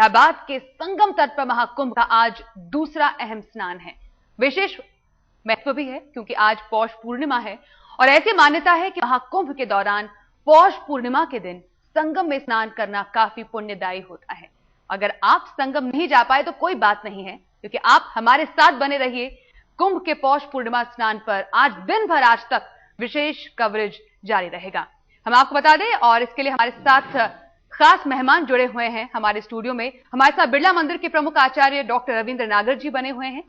इलाहाबाद के संगम तट पर महाकुंभ का आज दूसरा अहम स्नान है। विशेष महत्व भी है क्योंकि आज पौष पूर्णिमा है और ऐसी मान्यता है कि महाकुंभ के दौरान पौष पूर्णिमा के दिन संगम में स्नान करना काफी पुण्यदायी होता है। अगर आप संगम नहीं जा पाए तो कोई बात नहीं है, क्योंकि आप हमारे साथ बने रहिए। कुंभ के पौष पूर्णिमा स्नान पर आज दिन भर आज तक विशेष कवरेज जारी रहेगा। हम आपको बता दें और इसके लिए हमारे साथ खास मेहमान जुड़े हुए हैं। हमारे स्टूडियो में हमारे साथ बिरला मंदिर के प्रमुख आचार्य डॉक्टर रविंद्र नागर जी बने हुए हैं,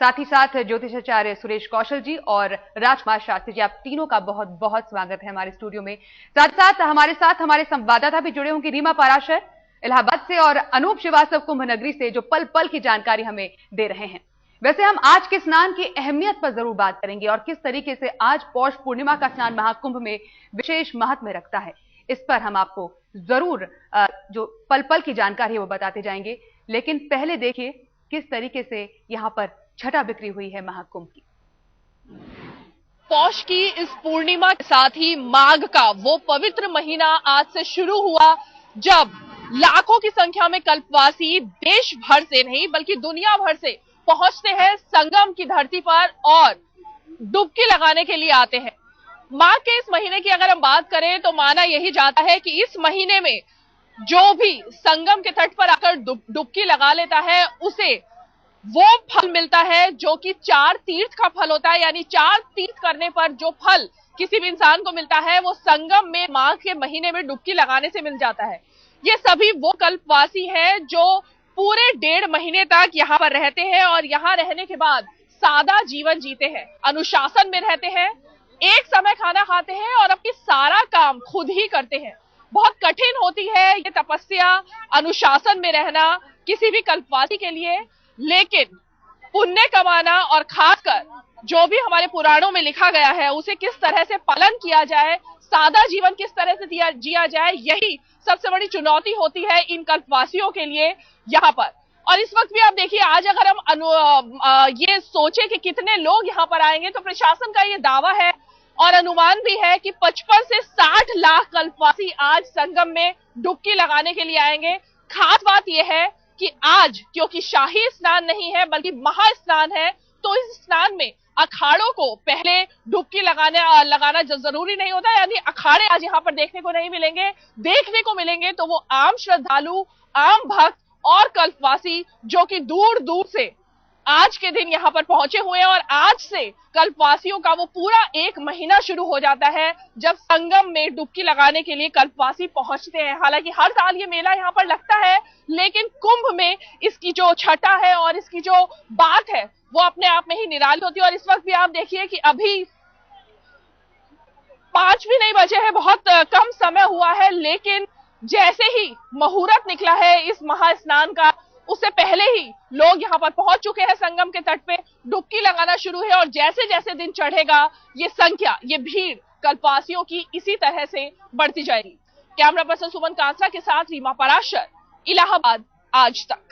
साथ ही साथ ज्योतिषाचार्य सुरेश कौशल जी और राजकुमार शास्त्री जी। आप तीनों का बहुत बहुत स्वागत है हमारे स्टूडियो में। साथ हमारे संवाददाता भी जुड़े होंगे, रीमा पाराशर इलाहाबाद से और अनूप श्रीवास्तव कुंभ नगरी से, जो पल पल की जानकारी हमें दे रहे हैं। वैसे हम आज के स्नान की अहमियत पर जरूर बात करेंगे और किस तरीके से आज पौष पूर्णिमा का स्नान महाकुंभ में विशेष महत्व रखता है, इस पर हम आपको जरूर जो पल पल की जानकारी है वो बताते जाएंगे। लेकिन पहले देखिए किस तरीके से यहाँ पर छटा बिक्री हुई है महाकुंभ की। पौष की इस पूर्णिमा के साथ ही माघ का वो पवित्र महीना आज से शुरू हुआ, जब लाखों की संख्या में कल्पवासी देश भर से नहीं बल्कि दुनिया भर से पहुंचते हैं संगम की धरती पर और डुबकी लगाने के लिए आते हैं। माघ के इस महीने की अगर हम बात करें तो माना यही जाता है कि इस महीने में जो भी संगम के तट पर आकर डुबकी लगा लेता है उसे वो फल मिलता है जो कि 4 तीर्थ का फल होता है। यानी 4 तीर्थ करने पर जो फल किसी भी इंसान को मिलता है वो संगम में माघ के महीने में डुबकी लगाने से मिल जाता है। ये सभी वो कल्पवासी हैं जो पूरे 1.5 महीने तक यहाँ पर रहते हैं और यहाँ रहने के बाद सादा जीवन जीते हैं, अनुशासन में रहते हैं, एक समय खाना खाते हैं और अपनी सारा काम खुद ही करते हैं। बहुत कठिन होती है ये तपस्या, अनुशासन में रहना किसी भी कल्पवासी के लिए, लेकिन पुण्य कमाना और खासकर जो भी हमारे पुराणों में लिखा गया है उसे किस तरह से पालन किया जाए, सादा जीवन किस तरह से जिया जाए, यही सबसे बड़ी चुनौती होती है इन कल्पवासियों के लिए यहाँ पर। और इस वक्त भी आप देखिए, आज अगर हम ये सोचे कि कितने लोग यहाँ पर आएंगे तो प्रशासन का ये दावा है और अनुमान भी है कि 55 से 60 लाख कल्पवासी आज संगम में डुबकी लगाने के लिए आएंगे। खास बात यह है कि आज क्योंकि शाही स्नान नहीं है बल्कि महास्नान है, तो इस स्नान में अखाड़ों को पहले डुबकी लगाना जरूरी नहीं होता। यानी अखाड़े आज यहाँ पर देखने को नहीं मिलेंगे, देखने को मिलेंगे तो वो आम श्रद्धालु, आम भक्त और कल्पवासी जो कि दूर दूर से आज के दिन यहाँ पर पहुंचे हुए हैं। और आज से कल्पवासियों का वो पूरा 1 महीना शुरू हो जाता है जब संगम में डुबकी लगाने के लिए कल्पवासी पहुंचते हैं। हालांकि हर साल ये मेला यहाँ पर लगता है, लेकिन कुंभ में इसकी जो छटा है और इसकी जो बात है वो अपने आप में ही निराली होती है। और इस वक्त भी आप देखिए कि अभी 5 भी नहीं बजे हैं, बहुत कम समय हुआ है, लेकिन जैसे ही मुहूर्त निकला है इस महास्नान का, उससे पहले ही लोग यहाँ पर पहुंच चुके हैं संगम के तट पे, डुबकी लगाना शुरू है। और जैसे जैसे दिन चढ़ेगा ये संख्या, ये भीड़ कल्पवासियों की इसी तरह से बढ़ती जाएगी। कैमरा पर्सन सुमन कांसरा के साथ रीमा पराशर, इलाहाबाद आज तक।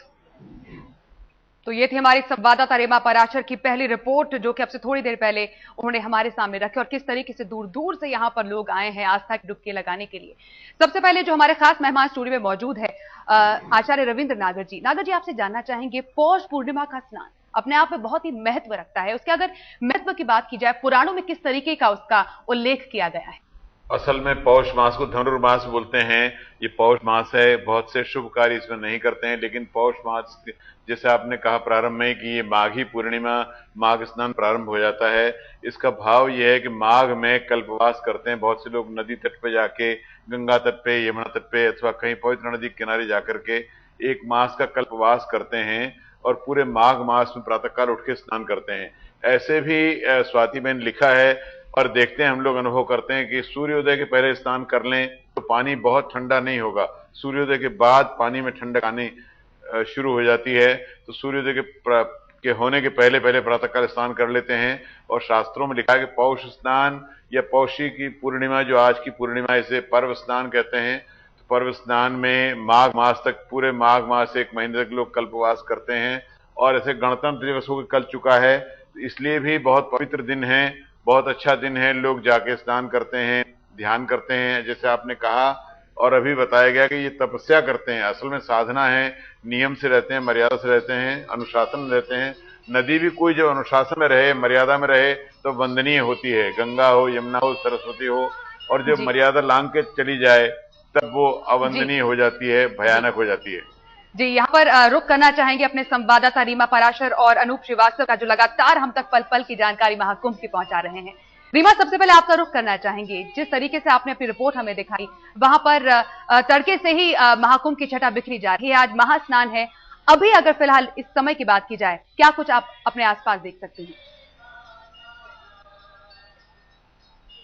तो ये थी हमारी संवाददाता रीमा पराशर की पहली रिपोर्ट, जो कि अब से थोड़ी देर पहले उन्होंने हमारे सामने रखी और किस तरीके से दूर दूर से यहाँ पर लोग आए हैं आस्था की डुबकी लगाने के लिए। सबसे पहले जो हमारे खास मेहमान स्टूडियो में मौजूद है आचार्य रविंद्र नागर जी। नागर जी, आपसे जानना चाहेंगे, पौष पूर्णिमा का स्नान अपने आप में बहुत ही महत्व रखता है, उसके अगर महत्व की बात की जाए पुराणों में किस तरीके का उसका उल्लेख किया गया है? असल में पौष मास को धनुर्मास बोलते हैं। ये पौष मास है, बहुत से शुभ कार्य इसमें नहीं करते हैं, लेकिन पौष मास जैसे आपने कहा प्रारंभ में कि ये माघी पूर्णिमा, माघ स्नान प्रारंभ हो जाता है। इसका भाव ये है कि माघ में कल्पवास करते हैं बहुत से लोग, नदी तट पे जाके, गंगा तट पे, यमुना तट पे अथवा कहीं पवित्र नदी के किनारे जाकर के 1 मास का कल्पवास करते हैं और पूरे माघ मास में प्रातःकाल उठ के स्नान करते हैं। ऐसे भी स्वाति बहन लिखा है और देखते हैं, हम लोग अनुभव करते हैं कि सूर्योदय के पहले स्नान कर लें तो पानी बहुत ठंडा नहीं होगा, सूर्योदय के बाद पानी में ठंडक आनी शुरू हो जाती है। तो सूर्योदय के होने के पहले पहले प्रातःकाल स्नान कर लेते हैं। और शास्त्रों में लिखा है कि पौष स्नान या पौषी की पूर्णिमा, जो आज की पूर्णिमा, इसे पर्व स्नान कहते हैं। तो पर्व स्नान में माघ मास तक, पूरे माघ मास 1 महीने तक लोग कल्पवास करते हैं। और ऐसे गणतंत्र दिवस हो कल चुका है, इसलिए भी बहुत पवित्र दिन है, बहुत अच्छा दिन है। लोग जाके स्नान करते हैं, ध्यान करते हैं। जैसे आपने कहा और अभी बताया गया कि ये तपस्या करते हैं, असल में साधना है, नियम से रहते हैं, मर्यादा से रहते हैं, अनुशासन में रहते हैं। नदी भी कोई जब अनुशासन में रहे, मर्यादा में रहे तो वंदनीय होती है, गंगा हो, यमुना हो, सरस्वती हो, और जब मर्यादा लांघ के चली जाए तब वो अवंदनीय हो जाती है, भयानक हो जाती है। जी, यहाँ पर रुक करना चाहेंगे अपने संवाददाता रीमा पराशर और अनूप श्रीवास्तव का, जो लगातार हम तक पल पल की जानकारी महाकुंभ की पहुंचा रहे हैं। रीमा, सबसे पहले आपका रुख करना चाहेंगे, जिस तरीके से आपने अपनी रिपोर्ट हमें दिखाई, वहां पर तड़के से ही महाकुंभ की छटा बिखरी जा रही है। आज महास्नान है, अभी अगर फिलहाल इस समय की बात की जाए, क्या कुछ आप अपने आसपास देख सकते हैं?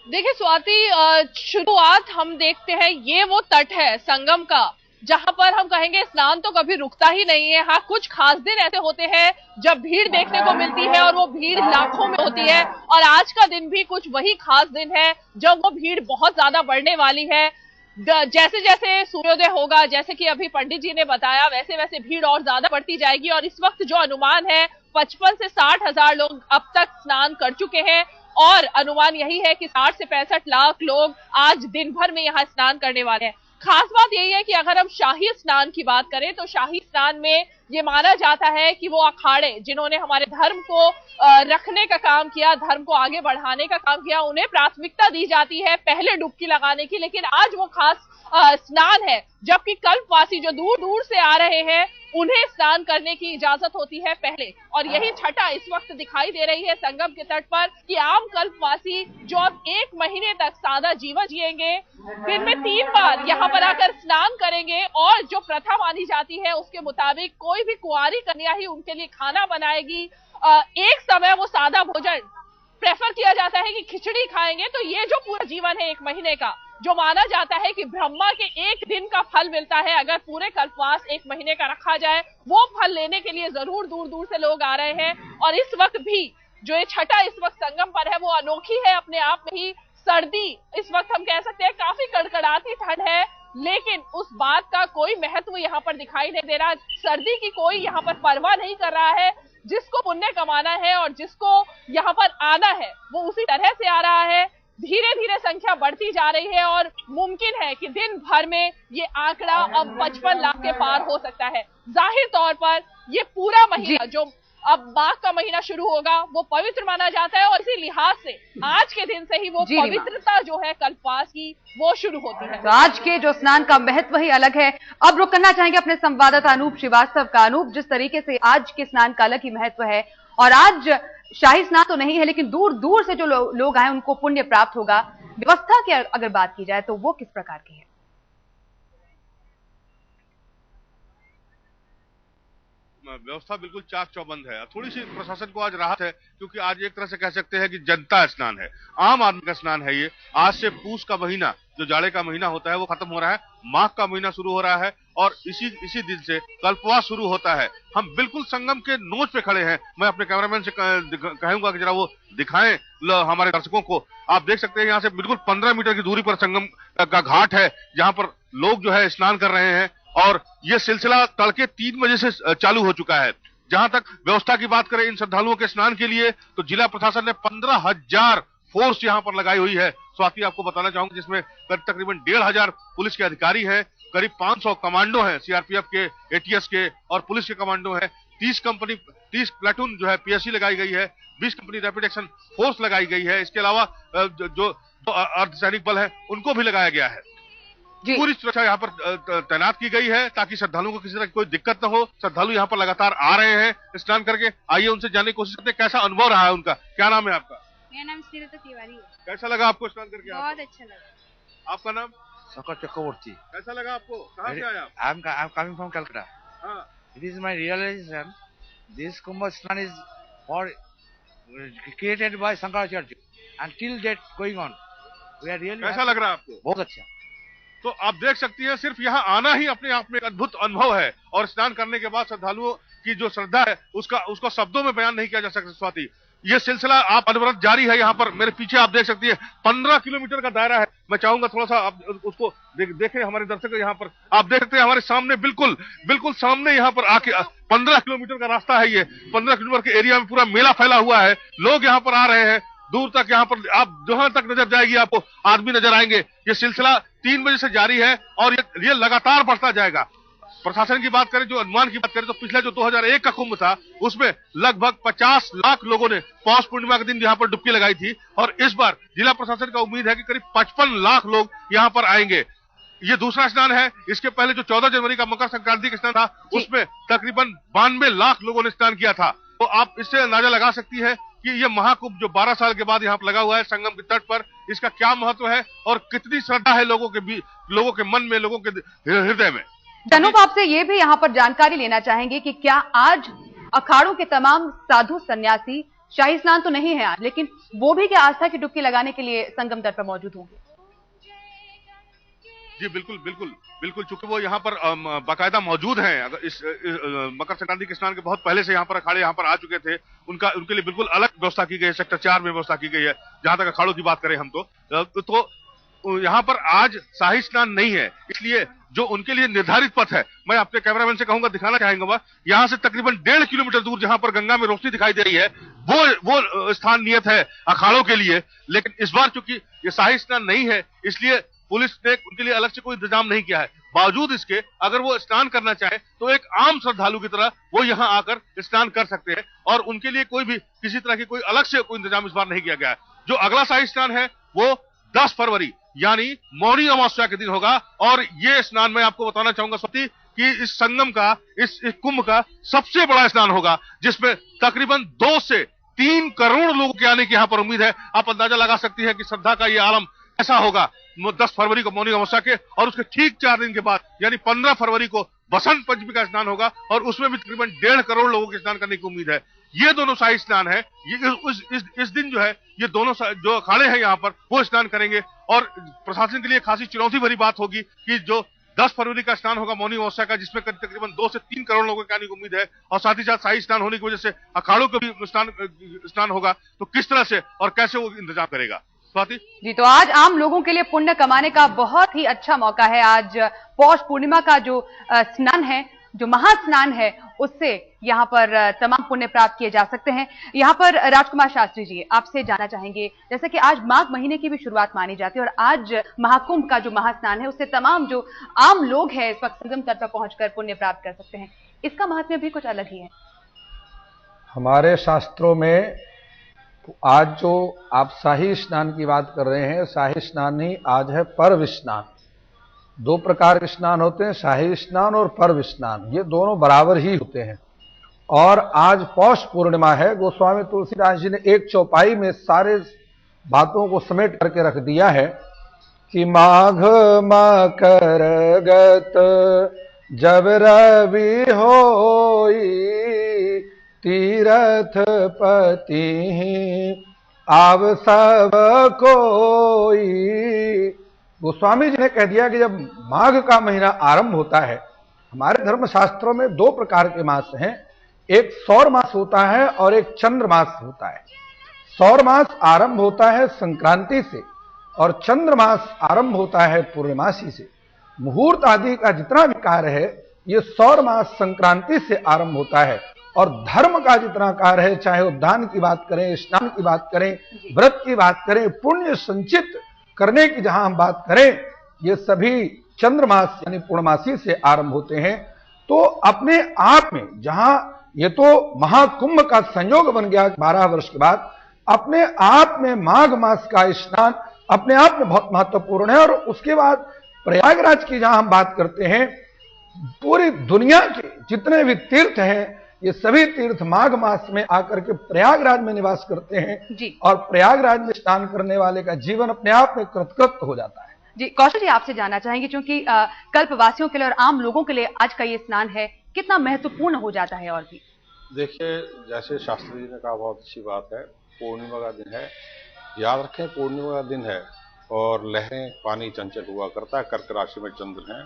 देखिए स्वाति, शुरुआत हम देखते हैं, ये वो तट है संगम का, जहां पर हम कहेंगे स्नान तो कभी रुकता ही नहीं है। हाँ, कुछ खास दिन ऐसे होते हैं जब भीड़ देखने को मिलती है और वो भीड़ लाखों में होती है, और आज का दिन भी कुछ वही खास दिन है जब वो भीड़ बहुत ज्यादा बढ़ने वाली है। जैसे जैसे सूर्योदय होगा, जैसे कि अभी पंडित जी ने बताया, वैसे वैसे भीड़ और ज्यादा बढ़ती जाएगी। और इस वक्त जो अनुमान है, 55 से 60 हजार लोग अब तक स्नान कर चुके हैं, और अनुमान यही है कि 60 से 65 लाख लोग आज दिन भर में यहाँ स्नान करने वाले हैं। खास बात यही है कि अगर हम शाही स्नान की बात करें तो शाही स्नान में ये माना जाता है कि वो अखाड़े जिन्होंने हमारे धर्म को रखने का काम किया, धर्म को आगे बढ़ाने का काम किया, उन्हें प्राथमिकता दी जाती है पहले डुबकी लगाने की। लेकिन आज वो खास स्नान है, जबकि कल्पवासी जो दूर दूर से आ रहे हैं उन्हें स्नान करने की इजाजत होती है पहले। और यही छटा इस वक्त दिखाई दे रही है संगम के तट पर, कि आम कल्पवासी जो अब 1 महीने तक सादा जीवन जिएंगे, दिन में 3 बार यहाँ पर आकर स्नान करेंगे, और जो प्रथा मानी जाती है उसके मुताबिक कोई भी कुंवारी कन्या ही उनके लिए खाना बनाएगी। एक समय वो सादा भोजन प्रेफर किया जाता है कि खिचड़ी खाएंगे। तो ये जो पूरा जीवन है 1 महीने का, जो माना जाता है कि ब्रह्मा के 1 दिन का फल मिलता है अगर पूरे कल्पवास 1 महीने का रखा जाए, वो फल लेने के लिए जरूर दूर दूर से लोग आ रहे हैं। और इस वक्त भी जो ये छटा इस वक्त संगम पर है वो अनोखी है अपने आप में ही। सर्दी इस वक्त हम कह सकते हैं काफी कड़कड़ाती ठंड है, लेकिन उस बात का कोई महत्व यहाँ पर दिखाई नहीं दे रहा। सर्दी की कोई यहाँ पर परवाह नहीं कर रहा है। जिसको पुण्य कमाना है और जिसको यहाँ पर आना है वो उसी तरह से आ रहा है। धीरे धीरे संख्या बढ़ती जा रही है और मुमकिन है कि दिन भर में ये आंकड़ा अब 55 लाख के पार हो सकता है। जाहिर तौर पर ये पूरा महीना जो अब माघ का महीना शुरू होगा वो पवित्र माना जाता है, और इसी लिहाज से आज के दिन से ही वो पवित्रता जो है कल्पवास की वो शुरू होती है। तो आज के जो स्नान का महत्व ही अलग है। अब रुक करना चाहेंगे अपने संवाददाता अनूप श्रीवास्तव का। अनूप, जिस तरीके से आज के स्नान का अलग ही महत्व है, और आज शाही स्नान तो नहीं है लेकिन दूर दूर से जो लोग आए उनको पुण्य प्राप्त होगा। व्यवस्था की अगर बात की जाए तो वो किस प्रकार की है? व्यवस्था बिल्कुल चाक चौबंद है। थोड़ी सी प्रशासन को आज राहत है, क्योंकि आज एक तरह से कह सकते हैं कि जनता स्नान है, आम आदमी का स्नान है। ये आज से पूस का महीना, जो जाड़े का महीना होता है, वो खत्म हो रहा है, माघ का महीना शुरू हो रहा है, और इसी दिन से कल्पवास शुरू होता है। हम बिल्कुल संगम के नोच पे खड़े हैं। मैं अपने कैमरामैन से कहूंगा कि जरा वो दिखाएं हमारे दर्शकों को। आप देख सकते हैं यहाँ से बिल्कुल 15 मीटर की दूरी पर संगम का घाट है, जहाँ पर लोग जो है स्नान कर रहे हैं, और ये सिलसिला तड़के 3 बजे से चालू हो चुका है। जहां तक व्यवस्था की बात करें इन श्रद्धालुओं के स्नान के लिए, तो जिला प्रशासन ने 15,000 फोर्स यहां पर लगाई हुई है। स्वाति, आपको बताना चाहूंगा, जिसमें तकरीबन 1,500 पुलिस के अधिकारी हैं, करीब 500 कमांडो हैं, सीआरपीएफ के, एटीएस के और पुलिस के कमांडो हैं। 30 प्लाटून जो है पीएससी लगाई गई है, 20 कंपनी रैपिड एक्शन फोर्स लगाई गई है। इसके अलावा जो अर्धसैनिक बल है उनको भी लगाया गया है। पूरी सुरक्षा यहाँ पर तैनात की गई है ताकि श्रद्धालुओं को किसी तरह की कोई दिक्कत न हो। श्रद्धालु यहाँ पर लगातार आ रहे हैं स्नान करके। आइए उनसे जानने की कोशिश करते हैं कैसा अनुभव रहा है उनका। क्या नाम है आपका? मेरा नाम श्रीलता तिवारी है। कैसा लगा आपको स्नान करके? बहुत अच्छा लगा। आपका नाम? Sakar Chakraborty. कैसा लगा आपको? कहाँ से आया? I'm coming from Calcutta. It is my realization this Kumbh Snan is created by Shankaracharya and till date going on. We are really. कैसा लग रहा है आपको? बहुत अच्छा। तो आप देख सकती हैं, सिर्फ यहाँ आना ही अपने आप में एक अद्भुत अनुभव है, और स्नान करने के बाद श्रद्धालुओं की जो श्रद्धा है उसको शब्दों में बयान नहीं किया जा सकता। स्वाति, ये सिलसिला आप अनवरत जारी है। यहाँ पर मेरे पीछे आप देख सकती है 15 किलोमीटर का दायरा है। मैं चाहूंगा थोड़ा सा आप उसको देखें हमारे दर्शक। यहाँ पर आप देख सकते हैं हमारे सामने बिल्कुल सामने यहाँ पर आके 15 किलोमीटर का रास्ता है। ये 15 किलोमीटर के एरिया में पूरा मेला फैला हुआ है। लोग यहाँ पर आ रहे हैं, दूर तक यहाँ पर आप जहां तक नजर जाएगी आपको आदमी नजर आएंगे। ये सिलसिला 3 बजे से जारी है और ये लगातार बढ़ता जाएगा। प्रशासन की बात करें, जो अनुमान की बात करें, तो पिछले जो 2001 का कुंभ था उसमें लगभग 50 लाख लोगों ने पौष पूर्णिमा के दिन यहाँ पर डुबकी लगाई थी और इस बार जिला प्रशासन का उम्मीद है कि करीब 55 लाख लोग यहाँ पर आएंगे। ये दूसरा स्नान है। इसके पहले जो 14 जनवरी का मकर संक्रांति का स्नान था उसमें तकरीबन 92 लाख लोगों ने स्नान किया था। तो आप इससे अंदाजा लगा सकती है कि ये महाकुंभ जो 12 साल के बाद यहाँ पर लगा हुआ है संगम के तट पर, इसका क्या महत्व है और कितनी श्रद्धा है लोगों के मन में, लोगों के हृदय में। अनूप, आपसे ये भी यहाँ पर जानकारी लेना चाहेंगे कि क्या आज अखाड़ों के तमाम साधु सन्यासी, शाही स्नान तो नहीं है आज, लेकिन वो भी क्या आस्था की डुबकी लगाने के लिए संगम तट पर मौजूद होंगे? जी बिल्कुल बिल्कुल बिल्कुल, चूंकि वो यहाँ पर बाकायदा मौजूद हैं। अगर इस मकर संक्रांति के स्नान के बहुत पहले से यहाँ पर अखाड़े यहाँ पर आ चुके थे, उनके लिए बिल्कुल अलग व्यवस्था की गई है। सेक्टर 4 में व्यवस्था की गई है। जहां तक अखाड़ों की बात करें हम तो यहाँ पर आज शाही स्नान नहीं है, इसलिए जो उनके लिए निर्धारित पथ है, मैं अपने कैमरामैन से कहूंगा दिखाना चाहेंगे, यहाँ से तकरीबन 1.5 किलोमीटर दूर जहां पर गंगा में रोशनी दिखाई दे रही है, वो स्थान नियत है अखाड़ों के लिए। लेकिन इस बार चूंकि ये शाही स्नान नहीं है, इसलिए पुलिस ने उनके लिए अलग से कोई इंतजाम नहीं किया है। बावजूद इसके अगर वो स्नान करना चाहे तो एक आम श्रद्धालु की तरह वो यहाँ आकर स्नान कर सकते हैं और उनके लिए कोई भी किसी तरह की कोई अलग से कोई इंतजाम इस बार नहीं किया गया है। जो अगला शाही स्नान है वो 10 फरवरी यानी मौनी अमावस्या के दिन होगा और ये स्नान मैं आपको बताना चाहूंगा स्वाति कि इस संगम का, इस कुंभ का सबसे बड़ा स्नान होगा, जिसमें तकरीबन 2 से 3 करोड़ लोगों के आने की यहाँ पर उम्मीद है। आप अंदाजा लगा सकती हैं कि श्रद्धा का ये आलम ऐसा होगा। 10 फरवरी को मौनी अमावस्या के और उसके ठीक 4 दिन के बाद यानी 15 फरवरी को बसंत पंचमी का स्नान होगा और उसमें भी तकरीबन 1.5 करोड़ लोगों के स्नान करने की उम्मीद है। ये दोनों शाही स्नान है। ये इस दिन जो है ये दोनों जो अखाड़े हैं यहाँ पर वो स्नान करेंगे और प्रशासन के लिए खासी चुनौती भरी बात होगी कि जो 10 फरवरी का स्नान होगा मौनी अमावस्या का, जिसमें तकरीबन 2 से 3 करोड़ लोगों के आने की उम्मीद है और साथ ही साथ शाही स्नान होने की वजह से अखाड़ों को भी स्नान होगा, तो किस तरह से और कैसे वो इंतजाम करेगा स्वाति? जी, तो आज आम लोगों के लिए पुण्य कमाने का बहुत ही अच्छा मौका है। आज पौष पूर्णिमा का जो स्नान है, जो महास्नान है, उससे यहाँ पर तमाम पुण्य प्राप्त किए जा सकते हैं। यहाँ पर राजकुमार शास्त्री जी, आपसे जानना चाहेंगे, जैसे कि आज माघ महीने की भी शुरुआत मानी जाती है और आज महाकुंभ का जो महास्नान है उससे तमाम जो आम लोग हैं इस वक्त संगम तट पर पहुंचकर पुण्य प्राप्त कर सकते हैं। इसका महात्म्य भी कुछ अलग ही है। हमारे शास्त्रों में आज जो आप शाही स्नान की बात कर रहे हैं, शाही स्नान ही आज है पर्व स्नान। 2 प्रकार के स्नान होते हैं, शाही स्नान और पर्व स्नान, ये दोनों बराबर ही होते हैं। और आज पौष पूर्णिमा है। गोस्वामी तुलसीदास जी ने एक चौपाई में सारे बातों को समेट करके रख दिया है कि माघ मकर गत जब रवि होई तीरथ पति आव सब कोई। गोस्वामी जी ने कह दिया कि जब माघ का महीना आरंभ होता है, हमारे धर्म शास्त्रों में 2 प्रकार के मास हैं, एक सौर मास होता है और एक चंद्र मास होता है। सौर मास आरंभ होता है संक्रांति से और चंद्र मास आरंभ होता है पूर्णमासी से। मुहूर्त आदि का जितना भी कार्य है ये सौर मास संक्रांति से आरंभ होता है और धर्म का जितना कार्य है, चाहे उद्यान की बात करें, स्नान की बात करें, व्रत की बात करें, पुण्य संचित करने की जहां हम बात करें, ये सभी चंद्रमास यानी पूर्णमासी से आरंभ होते हैं। तो अपने आप में जहां ये तो महाकुंभ का संयोग बन गया 12 वर्ष के बाद, अपने आप में माघ मास का स्नान अपने आप में बहुत महत्वपूर्ण है। और उसके बाद प्रयागराज की जहां हम बात करते हैं, पूरी दुनिया के जितने भी तीर्थ हैं ये सभी तीर्थ माघ मास में आकर के प्रयागराज में निवास करते हैं जी। और प्रयागराज में स्नान करने वाले का जीवन अपने आप में कृतकृत हो जाता है। जी, कौशल जी, आपसे जानना चाहेंगे, क्योंकि कल्पवासियों के लिए और आम लोगों के लिए आज का ये स्नान है, कितना महत्वपूर्ण हो जाता है? और भी देखिए, जैसे शास्त्री जी ने कहा, बहुत अच्छी बात है, पूर्णिमा का दिन है, याद रखें पूर्णिमा का दिन है और लहरें पानी चंचल हुआ करता है, कर्क राशि में चंद्र हैं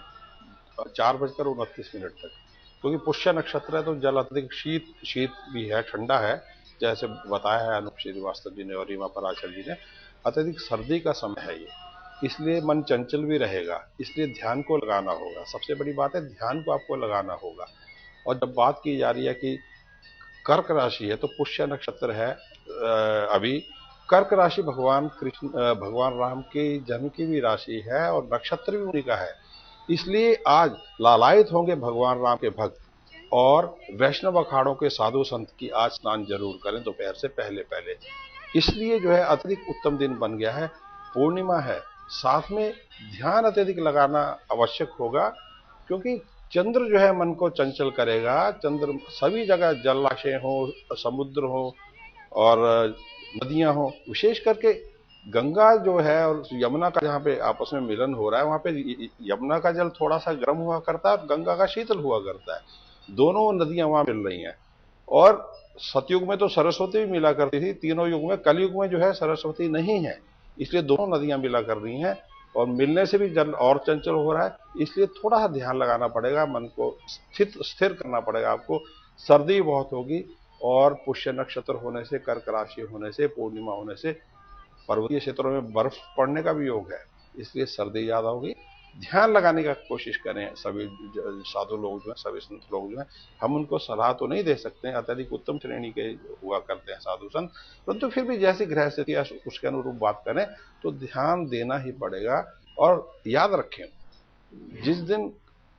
4:29 तक, क्योंकि पुष्य नक्षत्र है तो जल अत्यधिक शीत भी है, ठंडा है, जैसे बताया है अनूप श्रीवास्तव जी ने और रीमा पराशर जी ने। अत्यधिक सर्दी का समय है ये, इसलिए मन चंचल भी रहेगा, इसलिए ध्यान को लगाना होगा। सबसे बड़ी बात है ध्यान को आपको लगाना होगा। और जब बात की जा रही है कि कर्क राशि है तो पुष्य नक्षत्र है अभी, कर्क राशि भगवान कृष्ण भगवान राम के जन्म की भी राशि है और नक्षत्र भी उन्हीं का है। इसलिए आज लालायित होंगे भगवान राम के भक्त, और वैष्णव अखाड़ों के साधु संत की आज स्नान जरूर करें दोपहर से पहले पहले। इसलिए जो है अत्यधिक उत्तम दिन बन गया है, पूर्णिमा है, साथ में ध्यान अत्यधिक लगाना आवश्यक होगा, क्योंकि चंद्र जो है मन को चंचल करेगा। चंद्र सभी जगह जलाशय हो, समुद्र हो और नदियां हो, विशेष करके गंगा जो है और यमुना का जहाँ पे आपस में मिलन हो रहा है, वहां पे यमुना का जल थोड़ा सा गर्म हुआ करता है और गंगा का शीतल हुआ करता है। दोनों नदियां वहां मिल रही हैं। और सतयुग में तो सरस्वती भी मिला करती थी, तीनों युग में। कलयुग में जो है सरस्वती नहीं है, इसलिए दोनों नदियां मिला कर रही हैं और मिलने से भी जल और चंचल हो रहा है। इसलिए थोड़ा सा ध्यान लगाना पड़ेगा, मन को स्थिर करना पड़ेगा आपको। सर्दी बहुत होगी और पुष्य नक्षत्र होने से, कर्क राशि होने से, पूर्णिमा होने से पर्वतीय क्षेत्रों में बर्फ पड़ने का भी योग है, इसलिए सर्दी ज्यादा होगी। ध्यान लगाने का कोशिश करें सभी साधु लोग जो हैं, सभी संत लोग जो हैं। हम उनको सलाह तो नहीं दे सकते हैं, अत्यधिक उत्तम श्रेणी के हुआ करते हैं साधु संत, परंतु फिर भी जैसी ग्रह स्थिति है उसके अनुरूप बात करें तो ध्यान देना ही पड़ेगा। और याद रखें, जिस दिन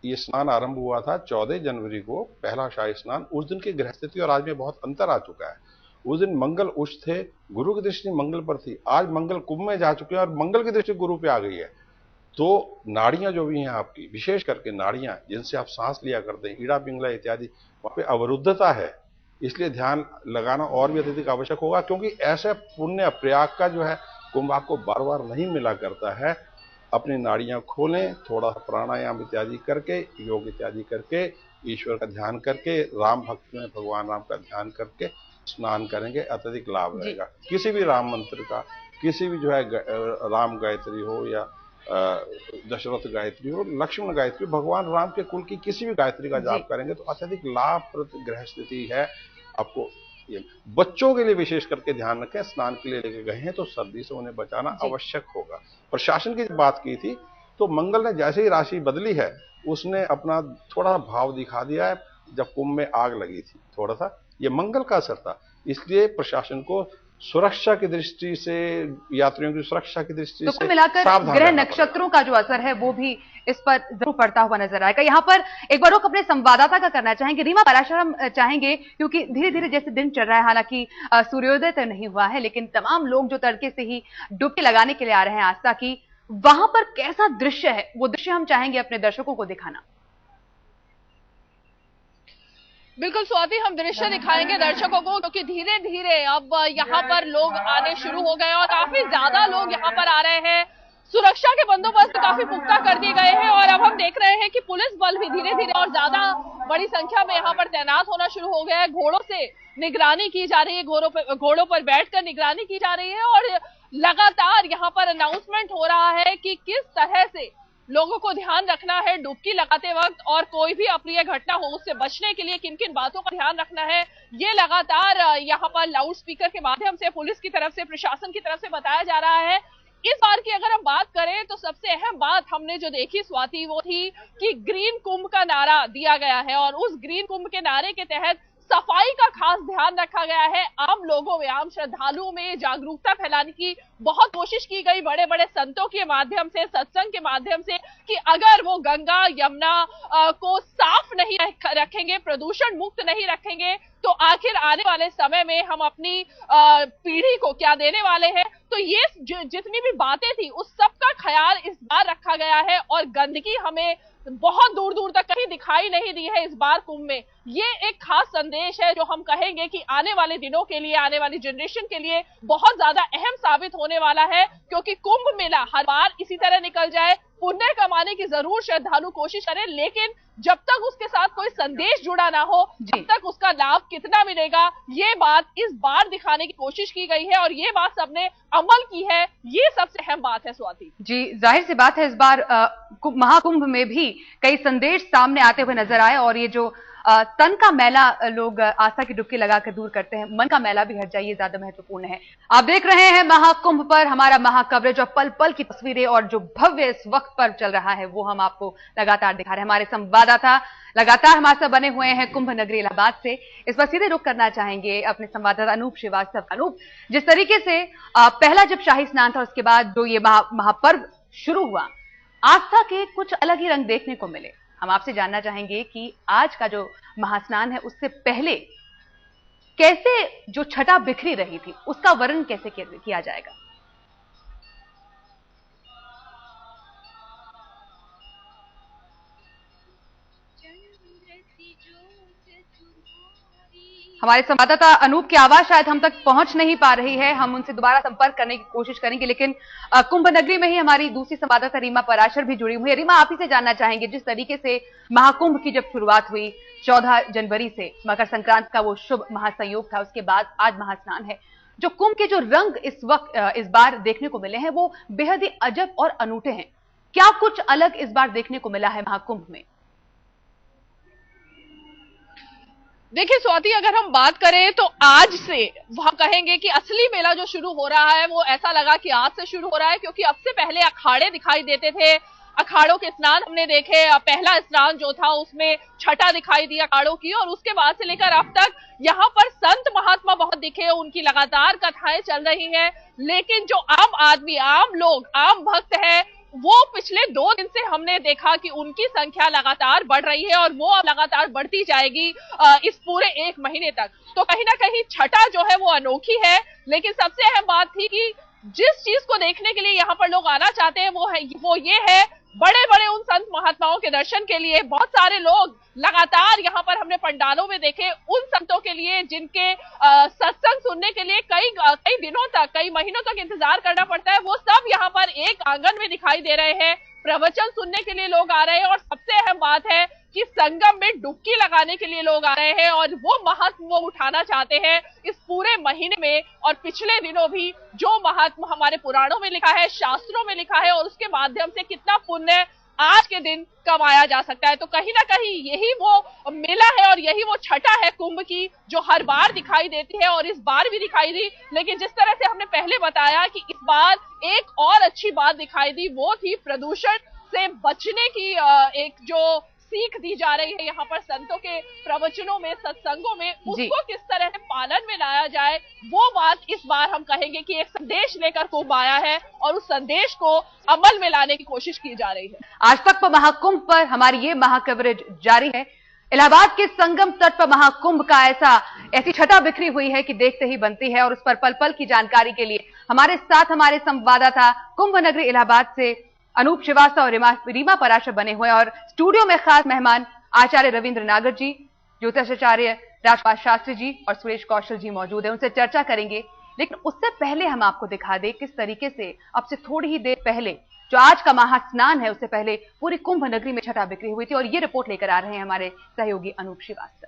ये स्नान आरंभ हुआ था 14 जनवरी को, पहला शाही स्नान, उस दिन की ग्रह स्थिति और आज में बहुत अंतर आ चुका है। उस दिन मंगल उच्च थे, गुरु की दृष्टि मंगल पर थी। आज मंगल कुंभ में जा चुके हैं और मंगल की दृष्टि गुरु पे आ गई है। तो नाड़ियां जो भी हैं आपकी, विशेष करके नाड़ियां जिनसे आप सांस लिया करते हैं, ईड़ा पिंगला इत्यादि, वहां पे अवरुद्धता है, इसलिए ध्यान लगाना और भी अत्यधिक आवश्यक होगा। क्योंकि ऐसे पुण्य प्रयाग का जो है कुंभ आपको बार बार नहीं मिला करता है। अपनी नाड़ियां खोलें, थोड़ा प्राणायाम इत्यादि करके, योग इत्यादि करके, ईश्वर का ध्यान करके, राम भक्त में भगवान राम का ध्यान करके स्नान करेंगे, अत्यधिक लाभ रहेगा। किसी भी राम मंत्र का, किसी भी जो है राम गायत्री हो या दशरथ गायत्री हो, लक्ष्मण गायत्री, भगवान राम के कुल की किसी भी गायत्री का जाप करेंगे तो अत्यधिक लाभप्रद ग्रह स्थिति है आपको। ये बच्चों के लिए विशेष करके ध्यान रखें, स्नान के लिए लेके गए हैं तो सर्दी से उन्हें बचाना आवश्यक होगा। प्रशासन की बात की थी तो मंगल ने जैसे ही राशि बदली है, उसने अपना थोड़ा भाव दिखा दिया है। जब कुंभ में आग लगी थी, थोड़ा सा ये मंगल का असर था, इसलिए प्रशासन को सुरक्षा की दृष्टि से, यात्रियों की सुरक्षा की दृष्टि तो से मिलाकर ग्रह नक्षत्रों का जो असर है वो भी इस पर जरूर पड़ता हुआ नजर आएगा। यहाँ पर एक बार रुख अपने संवाददाता का करना चाहेंगे, रीमा पराशर हम चाहेंगे, क्योंकि धीरे धीरे जैसे दिन चल रहा है, हालांकि सूर्योदय तो नहीं हुआ है, लेकिन तमाम लोग जो तड़के से ही डुबकी लगाने के लिए आ रहे हैं आस्था की, वहां पर कैसा दृश्य है, वो दृश्य हम चाहेंगे अपने दर्शकों को दिखाना। बिल्कुल स्वाति, हम दृश्य दिखाएंगे दर्शकों को, क्योंकि धीरे धीरे अब यहाँ पर लोग आने शुरू हो गए और काफी ज्यादा लोग यहाँ पर आ रहे हैं। सुरक्षा के बंदोबस्त काफी पुख्ता कर दिए गए हैं और अब हम देख रहे हैं कि पुलिस बल भी धीरे धीरे और ज्यादा बड़ी संख्या में यहाँ पर तैनात होना शुरू हो गया है। घोड़ों से निगरानी की जा रही है, घोड़ों पर बैठकर निगरानी की जा रही है और लगातार यहाँ पर अनाउंसमेंट हो रहा है कि किस तरह से लोगों को ध्यान रखना है डुबकी लगाते वक्त, और कोई भी अप्रिय घटना हो उससे बचने के लिए किन किन बातों का ध्यान रखना है, ये लगातार यहाँ पर लाउड स्पीकर के माध्यम से पुलिस की तरफ से, प्रशासन की तरफ से बताया जा रहा है। इस बार की अगर हम बात करें तो सबसे अहम बात हमने जो देखी स्वाति, वो थी कि ग्रीन कुंभ का नारा दिया गया है और उस ग्रीन कुंभ के नारे के तहत सफाई का खास ध्यान रखा गया है। आम लोगों में, आम श्रद्धालुओं में जागरूकता फैलाने की बहुत कोशिश की गई बड़े बड़े संतों के माध्यम से, सत्संग के माध्यम से, कि अगर वो गंगा यमुना को साफ नहीं रखेंगे, प्रदूषण मुक्त नहीं रखेंगे, तो आखिर आने वाले समय में हम अपनी पीढ़ी को क्या देने वाले हैं। तो ये जितनी भी बातें थी उस सब का ख्याल इस बार रखा गया है और गंदगी हमें बहुत दूर दूर तक कहीं दिखाई नहीं दी है इस बार कुंभ में। ये एक खास संदेश है जो हम कहेंगे कि आने वाले दिनों के लिए, आने वाली जनरेशन के लिए बहुत ज्यादा अहम साबित होने वाला है, क्योंकि कुंभ मेला हर बार इसी तरह निकल जाए, पुण्य कमाने की जरूर श्रद्धालु कोशिश करें, लेकिन जब तक उसके साथ कोई संदेश जुड़ा ना हो, जब तक उसका लाभ कितना मिलेगा, ये बात इस बार दिखाने की कोशिश की गई है और ये बात सबने अमल की है। ये सबसे अहम बात है स्वाति जी। जाहिर सी बात है इस बार महाकुंभ में भी कई संदेश सामने आते हुए नजर आए और ये जो तन का मैला लोग आस्था की डुबकी लगाकर दूर करते हैं, मन का मैला भी हट जाए, ये ज्यादा महत्वपूर्ण है। आप देख रहे हैं महाकुंभ पर हमारा महाकवरेज और पल पल की तस्वीरें और जो भव्य इस वक्त पर चल रहा है वो हम आपको लगातार दिखा रहे हैं। हमारे संवाददाता लगातार हमारे साथ बने हुए हैं कुंभ नगरी इलाहाबाद से। इस पर सीधे रुख करना चाहेंगे अपने संवाददाता अनूप श्रीवास्तव। अनूप, जिस तरीके से पहला जब शाही स्नान था उसके बाद जो ये महापर्व शुरू हुआ, आस्था के कुछ अलग ही रंग देखने को मिले। हम आपसे जानना चाहेंगे कि आज का जो महास्नान है उससे पहले कैसे जो छटा बिखरी रही थी उसका वर्णन कैसे किया जाएगा? हमारे संवाददाता अनूप की आवाज शायद हम तक पहुंच नहीं पा रही है, हम उनसे दोबारा संपर्क करने की कोशिश करेंगे, लेकिन कुंभ नगरी में ही हमारी दूसरी संवाददाता रीमा पराशर भी जुड़ी हुई है। रीमा, आप ही से जानना चाहेंगे, जिस तरीके से महाकुंभ की जब शुरुआत हुई 14 जनवरी से, मकर संक्रांति का वो शुभ महासंयोग था, उसके बाद आज महास्नान है, जो कुंभ के जो रंग इस वक्त इस बार देखने को मिले हैं वो बेहद ही अजब और अनूठे हैं। क्या कुछ अलग इस बार देखने को मिला है महाकुंभ में? देखिए स्वाति, अगर हम बात करें तो आज से हम कहेंगे कि असली मेला जो शुरू हो रहा है वो ऐसा लगा कि आज से शुरू हो रहा है, क्योंकि अब से पहले अखाड़े दिखाई देते थे, अखाड़ों के स्नान हमने देखे। पहला स्नान जो था उसमें छटा दिखाई दी अखाड़ों की, और उसके बाद से लेकर अब तक यहाँ पर संत महात्मा बहुत दिखे, उनकी लगातार कथाएं चल रही हैं। लेकिन जो आम आदमी, आम लोग, आम भक्त है, वो पिछले 2 दिन से हमने देखा कि उनकी संख्या लगातार बढ़ रही है और वो लगातार बढ़ती जाएगी इस पूरे 1 महीने तक। तो कहीं ना कहीं छटा जो है वो अनोखी है। लेकिन सबसे अहम बात थी कि जिस चीज को देखने के लिए यहाँ पर लोग आना चाहते हैं वो ये है, बड़े बड़े उन संत महात्माओं के दर्शन के लिए। बहुत सारे लोग लगातार यहाँ पर हमने पंडालों में देखे, उन संतों के लिए जिनके सत्संग सुनने के लिए कई दिनों तक, कई महीनों तक इंतजार करना पड़ता है, वो सब यहाँ पर एक आंगन में दिखाई दे रहे हैं। प्रवचन सुनने के लिए लोग आ रहे हैं, और सबसे अहम बात है कि संगम में डुबकी लगाने के लिए लोग आ रहे हैं, और वो महत्व वो उठाना चाहते हैं इस पूरे महीने में। और पिछले दिनों भी जो महत्व हमारे पुराणों में लिखा है, शास्त्रों में लिखा है, और उसके माध्यम से कितना पुण्य आज के दिन कमाया जा सकता है। तो कहीं ना कहीं यही वो मेला है और यही वो छटा है कुंभ की, जो हर बार दिखाई देती है, और इस बार भी दिखाई दी। लेकिन जिस तरह से हमने पहले बताया कि इस बार एक और अच्छी बात दिखाई दी, वो थी प्रदूषण से बचने की एक जो सीख दी जा रही है यहाँ पर संतों के प्रवचनों में, सत्संगों में, उसको किस तरह से पालन में लाया जाए, वो बात इस बार हम कहेंगे कि एक संदेश लेकर कुंभ आया है और उस संदेश को अमल में लाने की कोशिश की जा रही है। आज तक पर महाकुंभ पर हमारी ये महाकवरेज जारी है। इलाहाबाद के संगम तट पर महाकुंभ का ऐसी छटा बिखरी हुई है कि देखते ही बनती है, और उस पर पल पल की जानकारी के लिए हमारे साथ हमारे संवाददाता कुंभ नगरी इलाहाबाद से अनूप श्रीवास्तव और रीमा पराशर बने हुए, और स्टूडियो में खास मेहमान आचार्य रविंद्र नागर जी, ज्योतिषाचार्य राजपाल शास्त्री जी और सुरेश कौशल जी मौजूद है। उनसे चर्चा करेंगे, लेकिन उससे पहले हम आपको दिखा दें किस तरीके से अब से थोड़ी ही देर पहले जो आज का महास्नान है उससे पहले पूरी कुंभ नगरी में छटा बिखरी हुई थी। और ये रिपोर्ट लेकर आ रहे हैं हमारे सहयोगी अनूप श्रीवास्तव।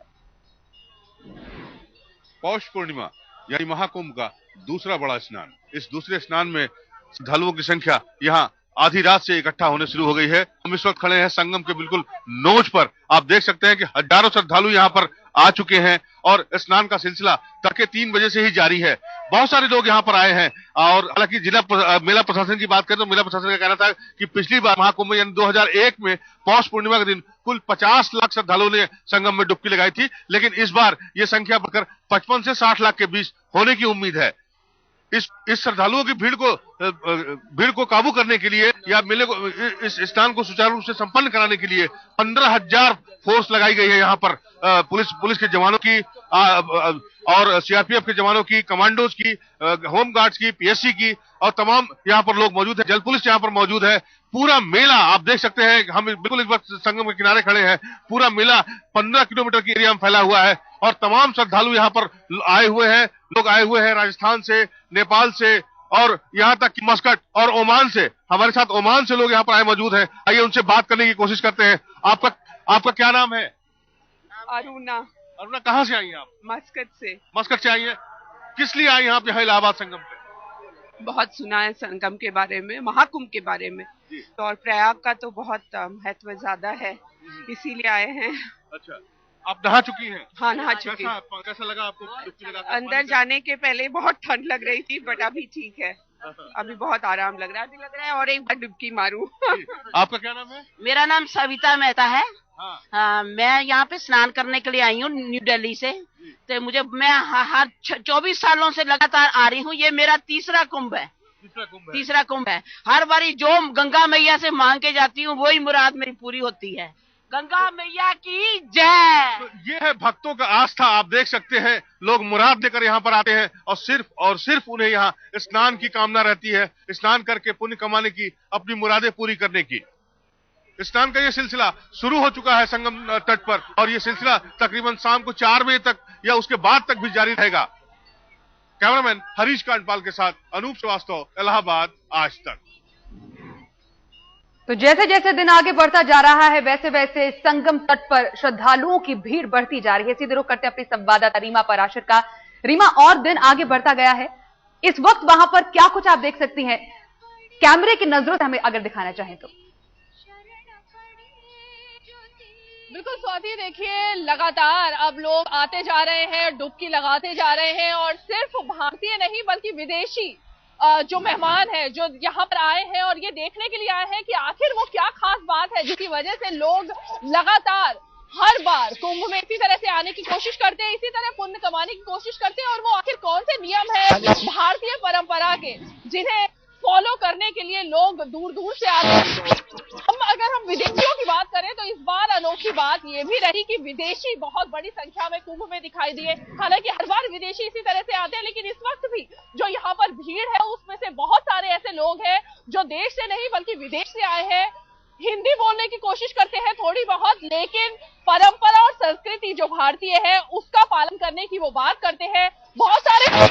पौष पूर्णिमा यानी महाकुंभ का दूसरा बड़ा स्नान। इस दूसरे स्नान में श्रद्धालुओं की संख्या यहाँ आधी रात से इकट्ठा होने शुरू हो गई है। हम इस वक्त खड़े हैं संगम के बिल्कुल नोच पर। आप देख सकते हैं कि हजारों श्रद्धालु यहाँ पर आ चुके हैं, और स्नान का सिलसिला तड़के 3 बजे से ही जारी है। बहुत सारे लोग यहाँ पर आए हैं, और हालांकि मेला प्रशासन की बात करें तो मेला प्रशासन का कहना था कि पिछली बार महाकुंभ यानी 2001 में पौष पूर्णिमा के दिन कुल 50 लाख श्रद्धालुओं ने संगम में डुबकी लगाई थी, लेकिन इस बार ये संख्या बढ़कर 55 से 60 लाख के बीच होने की उम्मीद है। इस श्रद्धालुओं की भीड़ को काबू करने के लिए या मेले को, इस स्नान को सुचारू रूप से संपन्न कराने के लिए 15,000 फोर्स लगाई गई है यहाँ पर। पुलिस के जवानों की और सीआरपीएफ के जवानों की, कमांडोज की, होम गार्ड्स की, पीएससी की, और तमाम यहाँ पर लोग मौजूद है। जल पुलिस यहाँ पर मौजूद है। पूरा मेला आप देख सकते हैं, हम बिल्कुल इस वक्त संगम के किनारे खड़े हैं। पूरा मेला 15 किलोमीटर की एरिया में फैला हुआ है, और तमाम श्रद्धालु यहाँ पर आए हुए हैं। लोग आए हुए हैं राजस्थान से, नेपाल से, और यहाँ तक कि मस्कट और ओमान से। हमारे साथ ओमान से लोग यहाँ पर आए मौजूद हैं। आइए उनसे बात करने की कोशिश करते हैं। आपका क्या नाम है? अरुणा, कहाँ से आई हैं आप? मस्कट से आई हैं। किस लिए आई हैं आप यहाँ इलाहाबाद संगम पे? बहुत सुना है संगम के बारे में, महाकुंभ के बारे में, तो और प्रयाग का तो बहुत महत्व ज्यादा है, इसीलिए आए हैं। अच्छा, आप नहा चुकी हैं? हाँ, नहा चुकी। कैसा लगा आपको डुबकी लगा? अंदर जाने के पहले बहुत ठंड लग रही थी, बट अभी ठीक है, अभी बहुत आराम लग रहा है। अभी लग रहा है और एक बार डुबकी मारूं। आपका क्या नाम है? मेरा नाम सविता मेहता है। हाँ, मैं यहाँ पे स्नान करने के लिए आई हूँ न्यू दिल्ली से। तो मैं हर 24 सालों से लगातार आ रही हूँ। ये मेरा तीसरा कुंभ है। तीसरा कुंभ है। हर बारी जो गंगा मैया से मांग के जाती हूँ वही मुराद मेरी पूरी होती है। गंगा मैया की जय। तो ये है भक्तों का आस्था। आप देख सकते हैं लोग मुराद लेकर यहाँ पर आते हैं और सिर्फ उन्हें यहाँ स्नान की कामना रहती है, स्नान करके पुण्य कमाने की, अपनी मुरादें पूरी करने की। स्नान का ये सिलसिला शुरू हो चुका है संगम तट पर और ये सिलसिला तकरीबन शाम को 4 बजे तक या उसके बाद तक भी जारी रहेगा। कैमरामैन हरीश कांडपाल के साथ अनूप श्रीवास्तव, इलाहाबाद, आज तक। तो जैसे जैसे दिन आगे बढ़ता जा रहा है वैसे वैसे संगम तट पर श्रद्धालुओं की भीड़ बढ़ती जा रही है। सीधे रुख करते अपनी संवाददाता रीमा पराशर का। रीमा, और दिन आगे बढ़ता गया है, इस वक्त वहां पर क्या कुछ आप देख सकती हैं कैमरे की नजरों से हमें अगर दिखाना चाहें तो? बिल्कुल स्वाति, देखिए लगातार अब लोग आते जा रहे हैं, डुबकी लगाते जा रहे हैं और सिर्फ भारतीय नहीं बल्कि विदेशी जो मेहमान हैं जो यहाँ पर आए हैं और ये देखने के लिए आए हैं कि आखिर वो क्या खास बात है जिसकी वजह से लोग लगातार हर बार कुंभ में इसी तरह से आने की कोशिश करते हैं, इसी तरह पुण्य कमाने की कोशिश करते हैं। और वो आखिर कौन से नियम है भारतीय परंपरा के जिन्हें फॉलो करने के लिए लोग दूर दूर से आते हैं। अगर हम विदेशियों की बात करें तो इस बार अनोखी बात ये भी रही कि विदेशी बहुत बड़ी संख्या में कुंभ में दिखाई दिए। हालांकि हर बार विदेशी इसी तरह से आते हैं, लेकिन इस वक्त भी जो यहाँ पर भीड़ है उसमें से बहुत सारे ऐसे लोग हैं जो देश से नहीं बल्कि विदेश से आए हैं। हिंदी बोलने की कोशिश करते हैं थोड़ी बहुत, लेकिन परंपरा और संस्कृति जो भारतीय है उसका पालन करने की वो बात करते हैं। बहुत सारे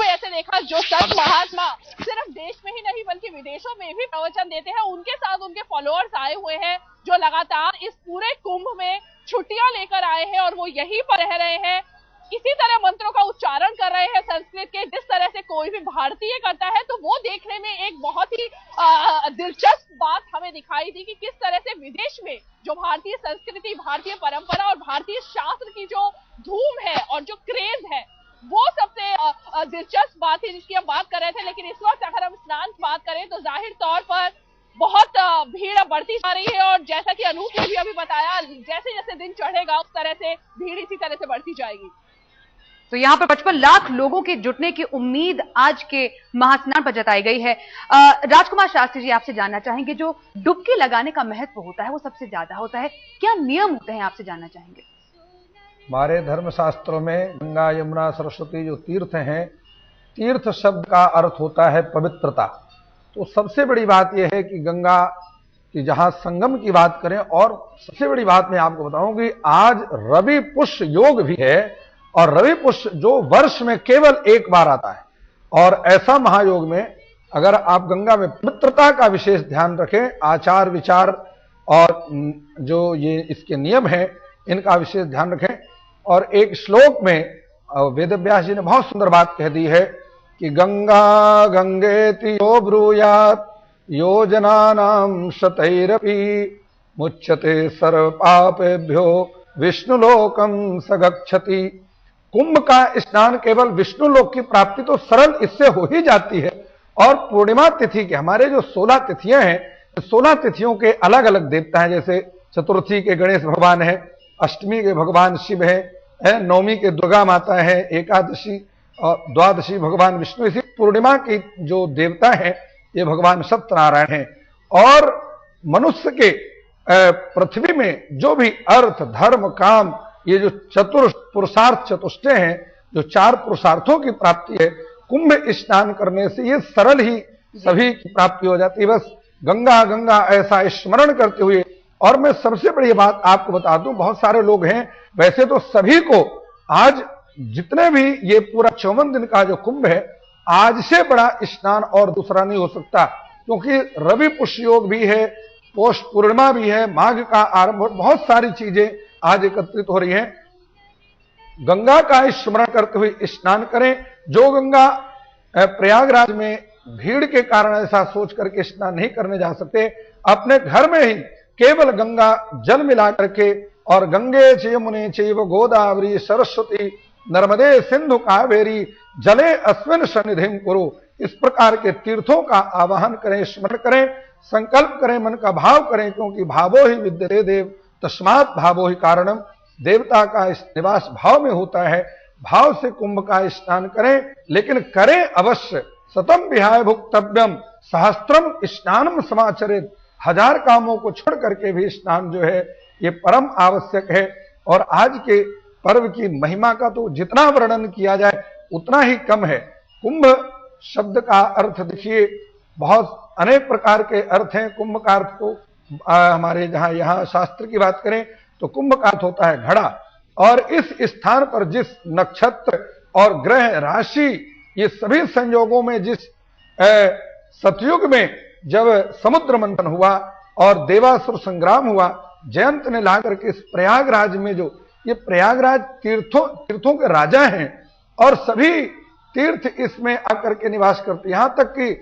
ऐसे देखा जो संत महात्मा सिर्फ देश में ही नहीं बल्कि विदेशों में भी प्रवचन देते हैं, उनके साथ उनके फॉलोअर्स आए हुए हैं जो लगातार इस पूरे कुंभ में छुट्टियां लेकर आए हैं और वो यहीं पर रह रहे हैं, इसी तरह मंत्रों का उच्चारण कर रहे हैं संस्कृत के, जिस तरह से कोई भी भारतीय करता है। तो वो देखने में एक बहुत ही दिलचस्प बात हमें दिखाई दी कि किस तरह से विदेश में जो भारतीय संस्कृति, भारतीय परंपरा और भारतीय शास्त्र की जो धूम है और जो क्रेज है वो सबसे दिलचस्प बात है जिसकी हम बात कर रहे थे। लेकिन इस वक्त अगर हम स्नान की बात करें तो जाहिर तौर पर बहुत भीड़ बढ़ती जा रही है और जैसा कि अनूप ने भी अभी बताया, जैसे जैसे दिन चढ़ेगा उस तरह से भीड़ इसी तरह से बढ़ती जाएगी। तो यहाँ पर 55 लाख लोगों के जुटने की उम्मीद आज के महास्नान पर जताई गई है। राजकुमार शास्त्री जी, आपसे जानना चाहेंगे, जो डुबकी लगाने का महत्व होता है वो सबसे ज्यादा होता है, क्या नियम होते हैं, आपसे जानना चाहेंगे? हमारे धर्मशास्त्रों में गंगा, यमुना, सरस्वती जो तीर्थ हैं, तीर्थ शब्द का अर्थ होता है पवित्रता। तो सबसे बड़ी बात यह है कि गंगा की जहां संगम की बात करें, और सबसे बड़ी बात मैं आपको बताऊं कि आज रवि पुष्य योग भी है और रवि पुष्य जो वर्ष में केवल एक बार आता है। और ऐसा महायोग में अगर आप गंगा में पवित्रता का विशेष ध्यान रखें, आचार विचार और जो ये इसके नियम हैं इनका विशेष ध्यान रखें। और एक श्लोक में वेदव्यास जी ने बहुत सुंदर बात कह दी है कि गंगा गंगेति यो ब्रूयात् योजनानां शतैरपि मुच्यते सर्व पापेभ्यो विष्णुलोकं स गच्छति। कुंभ का स्नान केवल विष्णुलोक की प्राप्ति तो सरल इससे हो ही जाती है। और पूर्णिमा तिथि के हमारे जो 16 तिथियां हैं, 16 तिथियों के अलग अलग देवता हैं। जैसे चतुर्थी के गणेश भगवान है, अष्टमी के भगवान शिव है, नवमी के दुर्गा माता है, एकादशी और द्वादशी भगवान विष्णु। इसी पूर्णिमा की जो देवता है ये भगवान सत्यनारायण हैं। और मनुष्य के पृथ्वी में जो भी अर्थ, धर्म, काम, ये जो पुरुषार्थ चतुष्टय हैं, जो 4 पुरुषार्थों की प्राप्ति है, कुंभ स्नान करने से ये सरल ही सभी की प्राप्ति हो जाती है। बस गंगा गंगा ऐसा स्मरण करते हुए। और मैं सबसे बड़ी बात आपको बता दूं, बहुत सारे लोग हैं, वैसे तो सभी को आज जितने भी ये पूरा 54 दिन का जो कुंभ है, आज से बड़ा स्नान और दूसरा नहीं हो सकता, क्योंकि रवि पुष्य योग भी है, पौष पूर्णिमा भी है, माघ का आरंभ, बहुत सारी चीजें आज एकत्रित हो रही हैं। गंगा का स्मरण करते हुए स्नान करें। जो गंगा प्रयागराज में भीड़ के कारण ऐसा सोच करके स्नान नहीं करने जा सकते, अपने घर में ही केवल गंगा जल मिला करके और गंगे च यमुने चैव गोदावरी सरस्वती नर्मदे सिंधु कावेरी जले अस्मिन् सन्निधिं कुरु। इस प्रकार के तीर्थों का आवाहन करें, स्मरण करें, संकल्प करें, मन का भाव करें, क्योंकि भावो ही विद्यते देव तस्मात् भावो ही कारणम। देवता का इस निवास भाव में होता है। भाव से कुंभ का स्नान करें, लेकिन करें अवश्य। सतम विहाय भुक्तव्यम सहस्त्रम स्नानम समाचरित। 1000 कामों को छोड़ करके भी स्नान जो है ये परम आवश्यक है। और आज के पर्व की महिमा का तो जितना वर्णन किया जाए उतना ही कम है। कुंभ शब्द का अर्थ देखिए, बहुत अनेक प्रकार के अर्थ हैं। कुंभ का अर्थ को हमारे यहाँ शास्त्र की बात करें तो कुंभ का अर्थ होता है घड़ा। और इस स्थान पर जिस नक्षत्र और ग्रह राशि ये सभी संयोगों में जिस सतयुग में जब समुद्र मंथन हुआ और देवासुर संग्राम हुआ, जयंत ने ला करके इस प्रयागराज में, जो ये प्रयागराज तीर्थों के राजा हैं और सभी तीर्थ इसमें आकर के निवास करते। यहां तक कि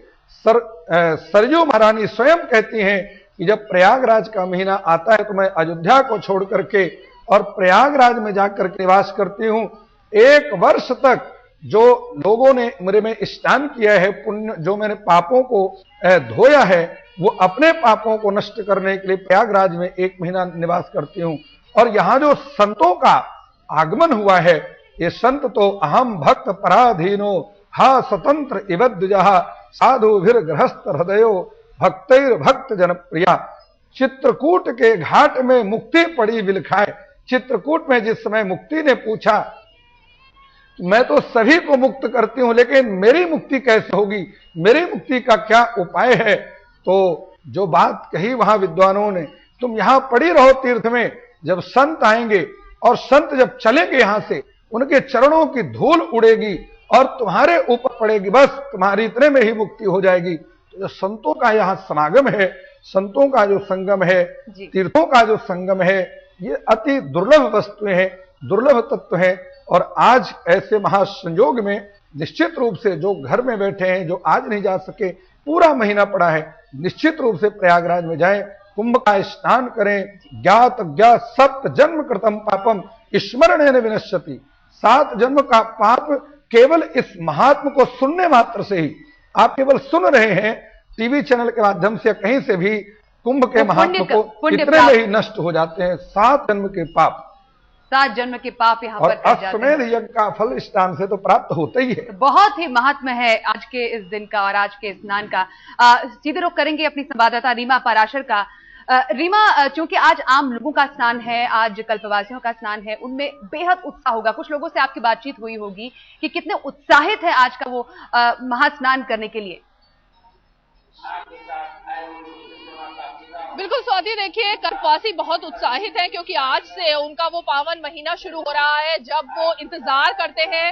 सरयू महारानी स्वयं कहती हैं कि जब प्रयागराज का महीना आता है तो मैं अयोध्या को छोड़ करके और प्रयागराज में जाकर के निवास करती हूं। 1 वर्ष तक जो लोगों ने मेरे में स्नान किया है, पुण्य जो मैंने पापों को धोया है, वो अपने पापों को नष्ट करने के लिए प्रयागराज में 1 महीना निवास करती हूं। और यहाँ जो संतों का आगमन हुआ है, ये संत तो अहम भक्त पराधीनो हा स्वतंत्र इवद्विजः साधु भीर गृहस्थ हृदयो भक्तिर भक्त जनप्रिया। चित्रकूट के घाट में मुक्ति पड़ी विलखाए। चित्रकूट में जिस समय मुक्ति ने पूछा, मैं तो सभी को मुक्त करती हूं, लेकिन मेरी मुक्ति कैसे होगी, मेरी मुक्ति का क्या उपाय है, तो जो बात कही वहां विद्वानों ने, तुम यहां पड़ी रहो तीर्थ में, जब संत आएंगे और संत जब चलेंगे यहां से, उनके चरणों की धूल उड़ेगी और तुम्हारे ऊपर पड़ेगी, बस तुम्हारी इतने में ही मुक्ति हो जाएगी। तो जो संतों का यहाँ समागम है, संतों का जो संगम है, तीर्थों का जो संगम है, ये अति दुर्लभ वस्तुएं हैं, दुर्लभ तत्व हैं। और आज ऐसे महासंयोग में निश्चित रूप से जो घर में बैठे हैं, जो आज नहीं जा सके, पूरा महीना पड़ा है, निश्चित रूप से प्रयागराज में जाएं, कुंभ का स्नान करें। ज्ञात अज्ञात 7 जन्म कृतम पापम स्मरणेन विनश्यति। 7 जन्म का पाप केवल इस महात्म को सुनने मात्र से ही, आप केवल सुन रहे हैं टीवी चैनल के माध्यम से, कहीं से भी कुंभ के महात्म को इतने में ही नष्ट हो जाते हैं। 7 जन्म के पाप, 7 जन्म के पाप यहाँ पर अश्वमेध यज्ञ का फल स्नान से तो प्राप्त होता ही है। बहुत ही महात्म है आज के इस दिन का और आज के स्नान का। सीधे रुख करेंगे अपनी संवाददाता रीमा पाराशर का। रीमा, चूंकि आज आम लोगों का स्नान है, आज कल्पवासियों का स्नान है, उनमें बेहद उत्साह होगा। कुछ लोगों से आपकी बातचीत हुई होगी कि कितने उत्साहित है आज का वो महास्नान करने के लिए। बिल्कुल स्वाति, देखिए कल्पवासी बहुत उत्साहित हैं क्योंकि आज से उनका वो पावन महीना शुरू हो रहा है जब वो इंतजार करते हैं।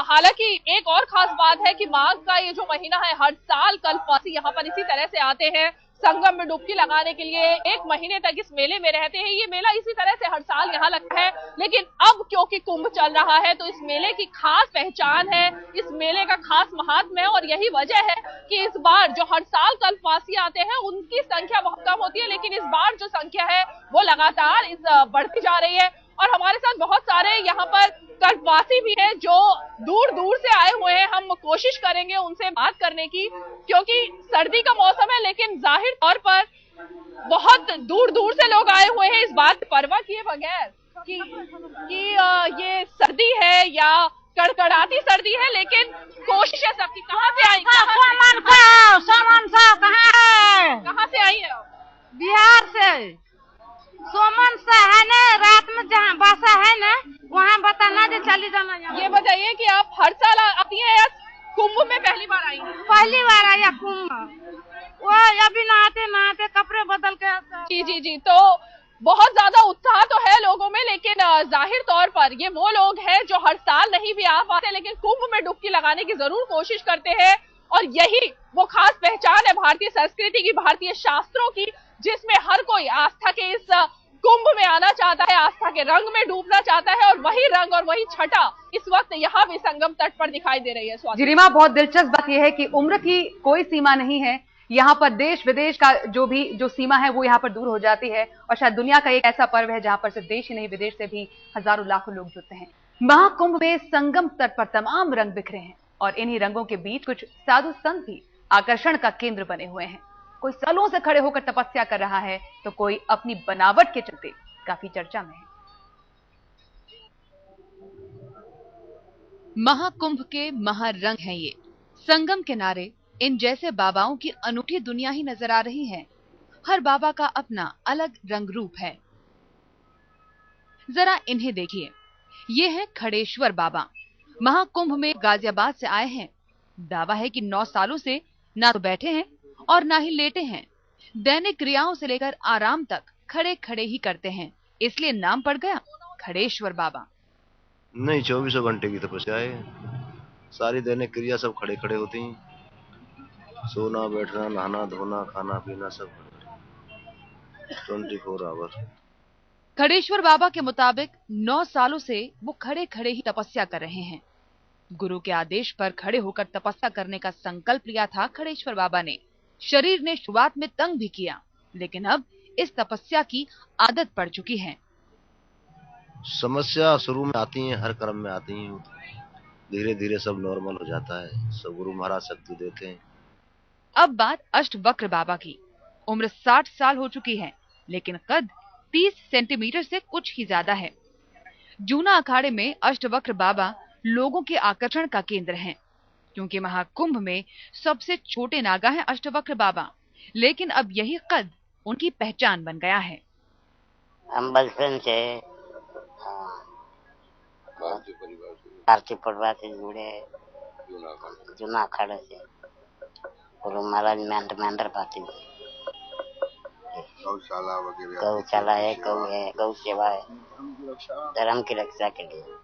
हालांकि एक और खास बात है कि माघ का ये जो महीना है, हर साल कल्पवासी यहाँ पर इसी तरह से आते हैं संगम में डुबकी लगाने के लिए। 1 महीने तक इस मेले में रहते हैं। ये मेला इसी तरह से हर साल यहाँ लगता है, लेकिन अब क्योंकि कुंभ चल रहा है तो इस मेले की खास पहचान है, इस मेले का खास महात्म्य है। और यही वजह है कि इस बार जो हर साल कल्पवासी आते हैं उनकी संख्या बहुत कम होती है, लेकिन इस बार जो संख्या है वो लगातार बढ़ती जा रही है। और हमारे साथ बहुत सारे यहाँ पर कल्पवासी भी हैं जो दूर दूर से आए हुए हैं। हम कोशिश करेंगे उनसे बात करने की, क्योंकि सर्दी का मौसम है, लेकिन जाहिर तौर पर बहुत दूर दूर से लोग आए हुए हैं इस बात की परवाह किए बगैर कि ये सर्दी है या कड़कड़ाती सर्दी है, लेकिन कोशिश है सबकी। कहाँ से आई? कहाँ से आई है? बिहार से। सोमन से है ना, रात में जहाँ बसा है ना वहाँ बताना जो चली जाना। ये बताइए कि आप हर साल आती हैं या कुंभ में पहली बार आई हैं? पहली बार आई है कुंभ। वो अभी नहाते कपड़े बदल के। जी। तो बहुत ज्यादा उत्साह तो है लोगों में, लेकिन जाहिर तौर पर ये वो लोग हैं जो हर साल नहीं भी आ पाते, लेकिन कुंभ में डुबकी लगाने की जरूर कोशिश करते हैं। और यही वो खास पहचान है भारतीय संस्कृति की, भारतीय शास्त्रों की, जिसमें हर कोई आस्था के इस कुंभ में आना चाहता है, आस्था के रंग में डूबना चाहता है। और वही रंग और वही छटा इस वक्त यहाँ भी संगम तट पर दिखाई दे रही है। जी रीमा, बहुत दिलचस्प बात यह है कि उम्र की कोई सीमा नहीं है। यहाँ पर देश विदेश का जो सीमा है वो यहाँ पर दूर हो जाती है और शायद दुनिया का एक ऐसा पर्व है जहां पर सिर्फ देश ही नहीं विदेश से भी हजारों लाखों लोग जुटते हैं। महाकुंभ में संगम तट पर तमाम रंग बिखरे हैं और इन्हीं रंगों के बीच कुछ साधु संत भी आकर्षण का केंद्र बने हुए हैं। कोई सालों से खड़े होकर तपस्या कर रहा है तो कोई अपनी बनावट के चलते काफी चर्चा में है। महाकुंभ के महारंग हैं ये। संगम किनारे इन जैसे बाबाओं की अनूठी दुनिया ही नजर आ रही है। हर बाबा का अपना अलग रंग रूप है। जरा इन्हें देखिए, ये है खड़ेश्वर बाबा। महाकुंभ में गाजियाबाद से आए हैं। दावा है कि 9 सालों से ना तो बैठे हैं और ना ही लेटे हैं। दैनिक क्रियाओं से लेकर आराम तक खड़े खड़े ही करते हैं, इसलिए नाम पड़ गया खड़ेश्वर बाबा। नहीं, 24 घंटे की तपस्या है। सारी दैनिक क्रिया सब खड़े खड़े होती हैं। सोना, बैठना, नहाना, धोना, खाना पीना सब 24 आवर। खड़ेश्वर बाबा के मुताबिक 9 सालों से वो खड़े खड़े ही तपस्या कर रहे हैं। गुरु के आदेश पर खड़े होकर तपस्या करने का संकल्प लिया था खड़ेश्वर बाबा ने। शरीर ने शुरुआत में तंग भी किया, लेकिन अब इस तपस्या की आदत पड़ चुकी है। समस्या शुरू में आती है, हर कर्म में आती है, धीरे धीरे सब नॉर्मल हो जाता है। सब गुरु महाराज शक्ति देते हैं। अब बात अष्टवक्र बाबा की। उम्र 60 साल हो चुकी है, लेकिन कद 30 सेंटीमीटर से कुछ ही ज्यादा है। जूना अखाड़े में अष्टवक्र बाबा लोगों के आकर्षण का केंद्र हैं, क्योंकि महाकुंभ में सबसे छोटे नागा हैं अष्टवक्र बाबा। लेकिन अब यही कद उनकी पहचान बन गया है। हम बचपन से भारतीय परिवार से जुड़े, जूना अखाड़े से गुरु महाराज मेंढर पाती गौशाला वगैरह, गौशाला है, गौ है, गौ सेवा है, धर्म की रक्षा के लिए।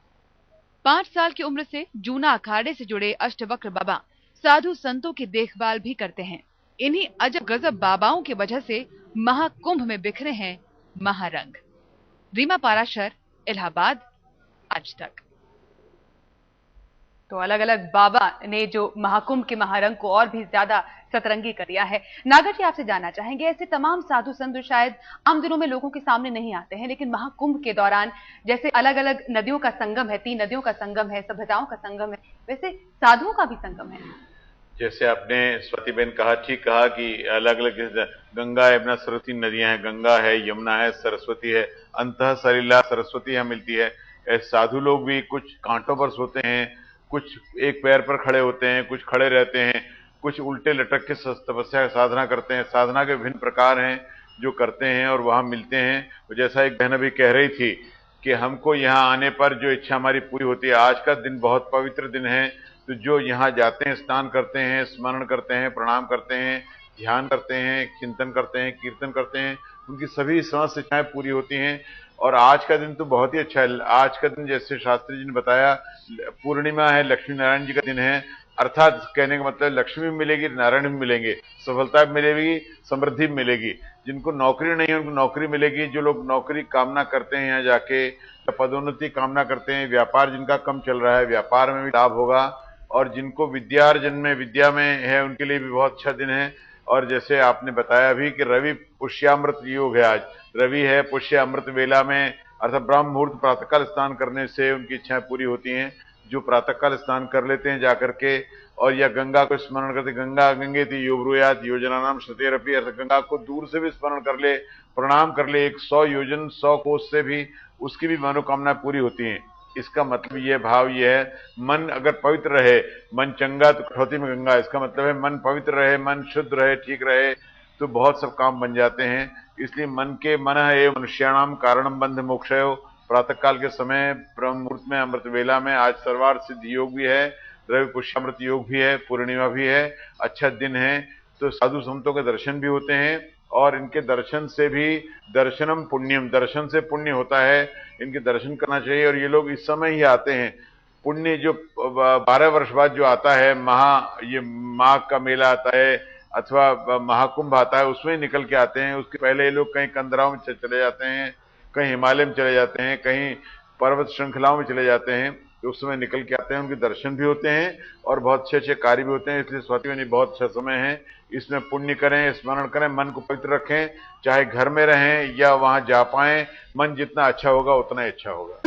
5 साल की उम्र से जूना अखाड़े से जुड़े अष्टवक्र बाबा साधु संतों की देखभाल भी करते हैं। इन्हीं अजब गजब बाबाओं की वजह से महाकुंभ में बिखरे हैं महारंग। रीमा पाराशर, इलाहाबाद, आज तक। तो अलग अलग बाबा ने जो महाकुंभ के महारंग को और भी ज्यादा सतरंगी कर दिया है। नागर जी, आपसे जानना चाहेंगे, ऐसे तमाम साधु संत जो शायद आम दिनों में लोगों के सामने नहीं आते हैं, लेकिन महाकुंभ के दौरान जैसे अलग अलग नदियों का संगम है, 3 नदियों का संगम है, सभ्यताओं का संगम है, वैसे साधुओं का भी संगम है। जैसे आपने स्वाति बहन कहा, ठीक कहा कि अलग अलग गंगा यमुना सरस्वती नदियां हैं। गंगा है, यमुना है, सरस्वती है, अंतः सलिला सरस्वती यहाँ मिलती है। साधु लोग भी कुछ कांटों पर सोते हैं, कुछ एक पैर पर खड़े होते हैं, कुछ खड़े रहते हैं, कुछ उल्टे लटक के तपस्या साधना करते हैं। साधना के विभिन्न प्रकार हैं जो करते हैं और वहां मिलते हैं। जैसा एक बहन अभी कह रही थी कि हमको यहाँ आने पर जो इच्छा हमारी पूरी होती है। आज का दिन बहुत पवित्र दिन है, तो जो यहाँ जाते हैं, स्नान करते हैं, स्मरण करते हैं, प्रणाम करते हैं, ध्यान करते हैं, चिंतन करते हैं, कीर्तन करते हैं, उनकी सभी समस्त इच्छाएं पूरी होती हैं। और आज का दिन तो बहुत ही अच्छा है। आज का दिन जैसे शास्त्री जी ने बताया, पूर्णिमा है, लक्ष्मी नारायण जी का दिन है। अर्थात कहने का मतलब लक्ष्मी मिलेगी, नारायण भी मिलेंगे, सफलता भी मिलेगी, समृद्धि भी मिलेगी। जिनको नौकरी नहीं है उनको नौकरी मिलेगी। जो लोग नौकरी कामना करते हैं यहाँ जाके, पदोन्नति कामना करते हैं, व्यापार जिनका कम चल रहा है, व्यापार में भी लाभ होगा। और जिनको विद्यार्जन में, विद्या में है, उनके लिए भी बहुत अच्छा दिन है। और जैसे आपने बताया भी कि रवि पुष्यामृत योग है आज, रवि है, पुष्य अमृत वेला में, अर्थात ब्रह्म मुहूर्त प्रातःकाल स्नान करने से उनकी इच्छाएं पूरी होती हैं। जो प्रातःकाल स्नान कर लेते हैं जाकर के, और या गंगा को स्मरण करते, गंगा गंगे थी योब्रूयात योजना नाम श्रुतेरपि, अर्थात गंगा को दूर से भी स्मरण कर ले, प्रणाम कर ले, 100 योजन 100 कोस से भी उसकी भी मनोकामना पूरी होती हैं। इसका मतलब ये भाव ये है, मन अगर पवित्र रहे, मन चंगा तो कठौती में गंगा। इसका मतलब है मन पवित्र रहे, मन शुद्ध रहे, ठीक रहे, तो बहुत सब काम बन जाते हैं। इसलिए मन के मन है मनुष्याणाम कारणम बंध मोक्षयो। प्रातःकाल के समय ब्रह्म मुहूर्त में, अमृत वेला में, आज सर्वार्थ सिद्ध योग भी है, रवि पुष्यामृत योग भी है, पूर्णिमा भी है, अच्छा दिन है। तो साधु संतों के दर्शन भी होते हैं और इनके दर्शन से भी, दर्शनम पुण्यम, दर्शन से पुण्य होता है। इनके दर्शन करना चाहिए। और ये लोग इस समय ही आते हैं। पुण्य जो 12 वर्ष बाद जो आता है, ये माघ का मेला आता है अथवा महाकुंभ आता है, उसमें निकल के आते हैं। उसके पहले ये लोग कहीं कंदराओं में चले जाते हैं, कहीं हिमालय में चले जाते हैं, कहीं पर्वत श्रृंखलाओं में चले जाते हैं। जो उस समय निकल के आते हैं, उनके दर्शन भी होते हैं और बहुत अच्छे अच्छे कार्य भी होते हैं। इसलिए स्वाति बहुत अच्छा समय है, इसमें पुण्य करें, स्मरण करें, मन को पवित्र रखें, चाहे घर में रहें या वहां जा पाएं। मन जितना अच्छा होगा उतना अच्छा होगा।